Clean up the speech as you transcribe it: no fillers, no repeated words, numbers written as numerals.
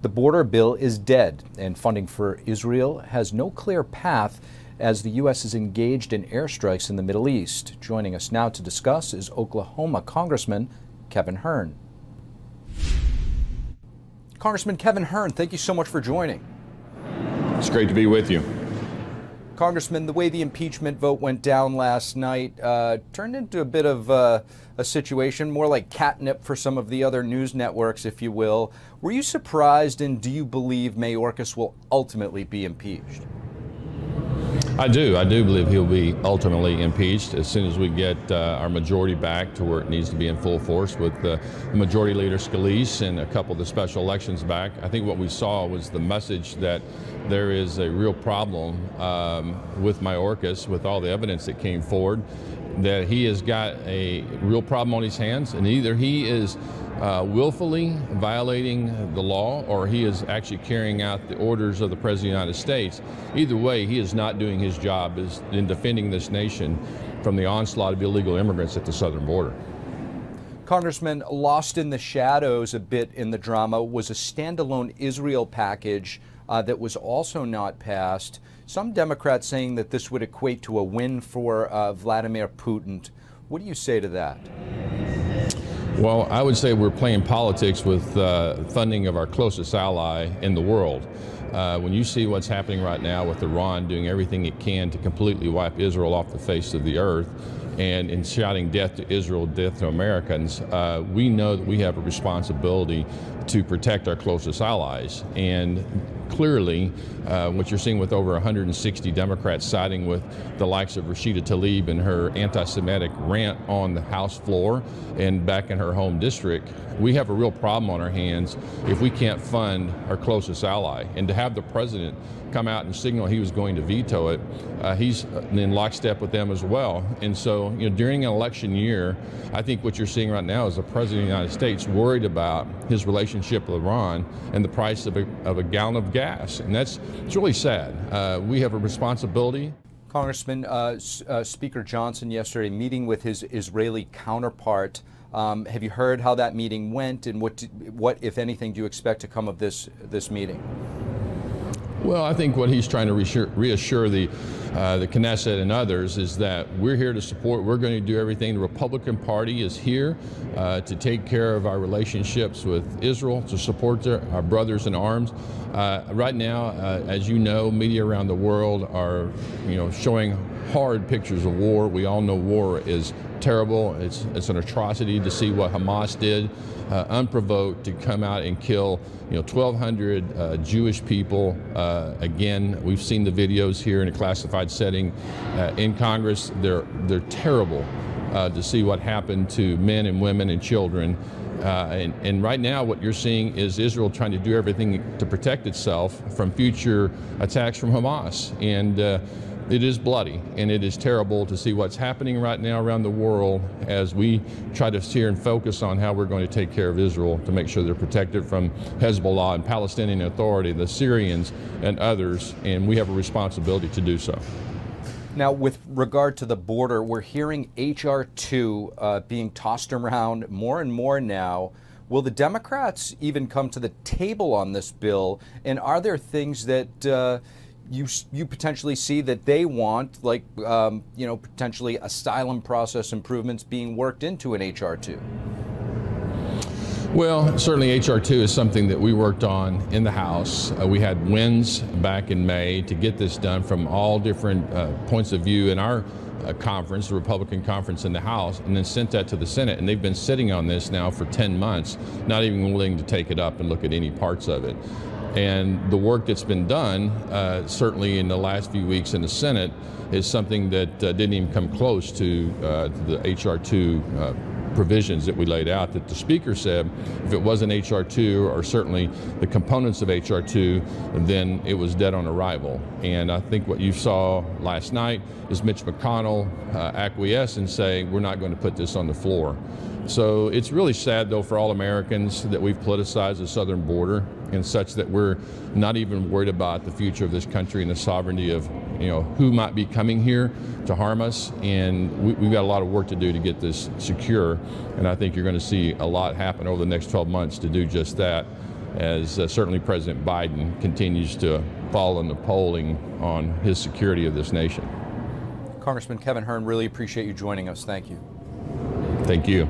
The border bill is dead, and funding for Israel has no clear path as the U.S. is engaged in airstrikes in the Middle East. Joining us now to discuss is Oklahoma Congressman Kevin Hern. Congressman Kevin Hern, thank you so much for joining. It's great to be with you. Congressman, the way the impeachment vote went down last night turned into a bit of a situation, more like catnip for some of the other news networks, if you will. Were you surprised, and do you believe Mayorkas will ultimately be impeached? I do believe he'll be ultimately impeached as soon as we get our majority back to where it needs to be in full force with the Majority Leader Scalise and a couple of the special elections back. I think what we saw was the message that there is a real problem with Mayorkas, with all the evidence that came forward, that he has got a real problem on his hands, and either he is willfully violating the law or he is actually carrying out the orders of the President of the United States. Either way, he is not doing his job in defending this nation from the onslaught of illegal immigrants at the southern border. Congressman, lost in the shadows a bit in the drama was a standalone Israel package that was also not passed. Some Democrats saying that this would equate to a win for Vladimir Putin. What do you say to that? Well, I would say we're playing politics with funding of our closest ally in the world. When you see what's happening right now with Iran doing everything it can to completely wipe Israel off the face of the earth, and in shouting death to Israel, death to Americans, we know that we have a responsibility to protect our closest allies. And clearly, what you're seeing with over 160 Democrats siding with the likes of Rashida Tlaib and her anti-Semitic rant on the House floor and back in her home district, we have a real problem on our hands if we can't fund our closest ally. And to have the president come out and signal he was going to veto it, he's in lockstep with them as well. And so, during an election year, I think what you're seeing right now is the President of the United States worried about his relationship with Iran and the price of a gallon of gas. And it's really sad. We have a responsibility. Congressman, Speaker Johnson yesterday meeting with his Israeli counterpart. Have you heard how that meeting went, and what, if anything, do you expect to come of this meeting? Well, I think what he's trying to reassure the Knesset and others is that we're here to support. We're going to do everything. The Republican Party is here to take care of our relationships with Israel, to support our brothers in arms. Right now, as you know, media around the world are, showing hard pictures of war. We all know war is terrible. It's an atrocity to see what Hamas did, unprovoked, to come out and kill 1,200 Jewish people. Again, we've seen the videos here in a classified setting in Congress. They're terrible to see what happened to men and women and children. And right now what you're seeing is Israel trying to do everything to protect itself from future attacks from Hamas. And it is bloody, and it is terrible to see what's happening right now around the world as we try to steer and focus on how we're going to take care of Israel to make sure they're protected from Hezbollah and Palestinian Authority, the Syrians and others, and we have a responsibility to do so. Now, with regard to the border, we're hearing H.R. 2 being tossed around more and more now. Will the Democrats even come to the table on this bill, and are there things that you potentially see that they want, like potentially asylum process improvements being worked into an H.R. 2? Well, certainly H.R. 2 is something that we worked on in the House. We had wins back in May to get this done from all different points of view in our conference, the Republican conference in the House, and then sent that to the Senate. And they've been sitting on this now for 10 months, not even willing to take it up and look at any parts of it. And the work that's been done, certainly in the last few weeks in the Senate, is something that didn't even come close to the H.R. 2 provisions that we laid out, that the Speaker said if it wasn't H.R. 2 or certainly the components of H.R. 2, then it was dead on arrival. And I think what you saw last night is Mitch McConnell acquiesce and say, we're not going to put this on the floor. So it's really sad, though, for all Americans that we've politicized the southern border in such that we're not even worried about the future of this country and the sovereignty of, who might be coming here to harm us. And we've got a lot of work to do to get this secure. And I think you're going to see a lot happen over the next 12 months to do just that. as certainly President Biden continues to fall in the polling on his security of this nation. Congressman Kevin Hern, really appreciate you joining us. Thank you. Thank you.